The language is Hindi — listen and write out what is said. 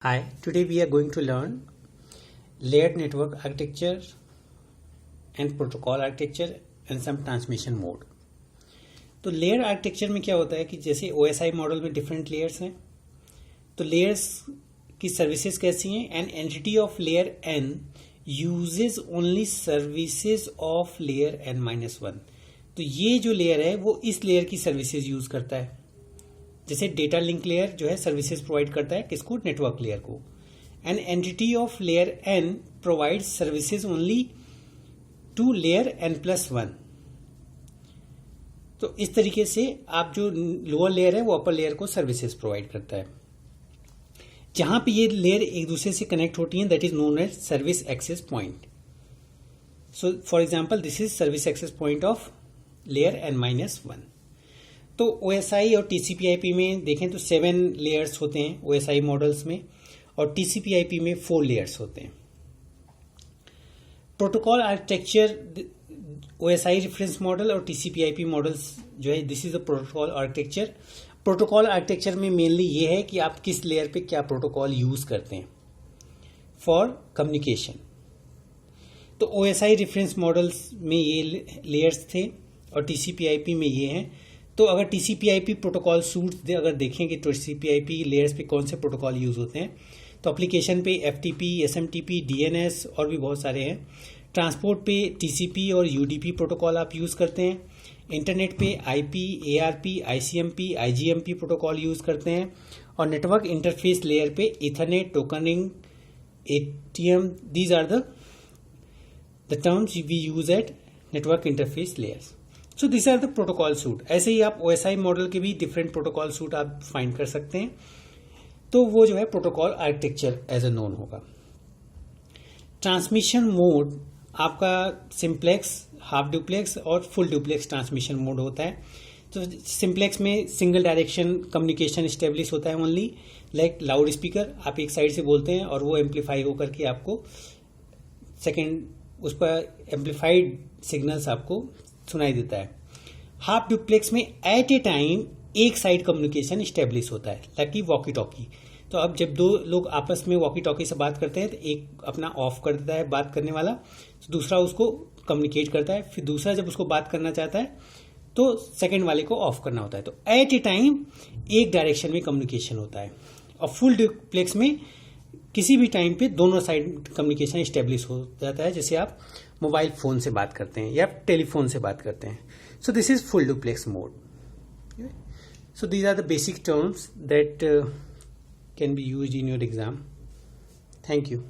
Hi, today we are going to learn layered network architecture and protocol architecture and some transmission mode. तो लेयर आर्किटेक्चर में क्या होता है कि जैसे OSI मॉडल में डिफरेंट लेयर्स हैं, तो लेयर्स की सर्विसेज कैसी हैं. N entity of layer n uses only services of layer n-1. तो ये जो लेयर है वो इस लेयर की सर्विसेज यूज करता है. जैसे डेटा लिंक लेयर जो है सर्विसेज प्रोवाइड करता है किसको, नेटवर्क लेयर को. An entity of layer n provide services only to layer n+1. तो इस तरीके से आप जो लोअर लेयर है वो अपर लेयर को सर्विसेज प्रोवाइड करता है. जहां पे ये लेयर एक दूसरे से कनेक्ट होती हैं that is known as service access point. So for example this is service access point of layer n-1. तो OSI और TCP/IP में देखें तो 7 लेयर्स होते हैं OSI मॉडल्स में, और TCP/IP में 4 लेयर्स होते हैं. Protocol architecture OSI reference model और TCP/IP मॉडल्स जो है this is the protocol architecture. Protocol architecture में मेनली ये है कि आप किस लेयर पे क्या प्रोटोकॉल यूज करते हैं फॉर कम्युनिकेशन. तो OSI रेफरेंस मॉडल्स में ये लेयर्स थे और TCP/IP में ये हैं. तो अगर TCP/IP प्रोटोकॉल सूट्स अगर देखें कि TCP/IP लेयर्स पे कौन से प्रोटोकॉल यूज होते हैं, तो एप्लीकेशन पे FTP, SMTP, DNS और भी बहुत सारे हैं. ट्रांसपोर्ट पे TCP और UDP प्रोटोकॉल आप यूज करते हैं. इंटरनेट पे IP, ARP, ICMP, IGMP protocol use करते हैं. और नेटवर्क इंटरफेस लेयर पे Ethernet, token ring, ATM, these are the terms we use at network interface layers. So this are the protocol suite. ऐसे ही आप OSI मॉडल के भी डिफरेंट प्रोटोकॉल सूट आप फाइंड कर सकते हैं. तो वो जो है protocol architecture as a known होगा. ट्रांसमिशन मोड आपका सिंप्लेक्स, हाफ डुप्लेक्स और फुल डुप्लेक्स ट्रांसमिशन मोड होता है. तो सिंप्लेक्स में सिंगल डायरेक्शन कम्युनिकेशन स्टेब्लिश होता है ओनली, लाइक लाउड स्पीकर आप एक साइड से बोलते हैं और वो एम्पलीफाई होकर के आपको सेकेंड उस पर एम्पलीफाइड सिग्नल्स आपको सुनाई देता है. हाफ डुप्लेक्स में एट ए टाइम एक साइड कम्युनिकेशन स्टेब्लिश होता है लाइक वॉकी टॉकी. तो अब जब दो लोग आपस में वॉकी टॉकी से बात करते हैं तो एक अपना ऑफ कर देता है बात करने वाला, तो दूसरा उसको कम्युनिकेट करता है. फिर दूसरा जब उसको बात करना चाहता है तो सेकंड वाले को ऑफ करना होता है. तो एट ए टाइम एक डायरेक्शन में कम्युनिकेशन होता है. और फुल डुप्लेक्स में किसी भी टाइम पे दोनों साइड कम्युनिकेशन स्टेब्लिश हो जाता है, जैसे आप मोबाइल फोन से बात करते हैं या टेलीफोन से बात करते हैं. So this is full duplex mode. So these are the basic terms that can be used in your exam. Thank you.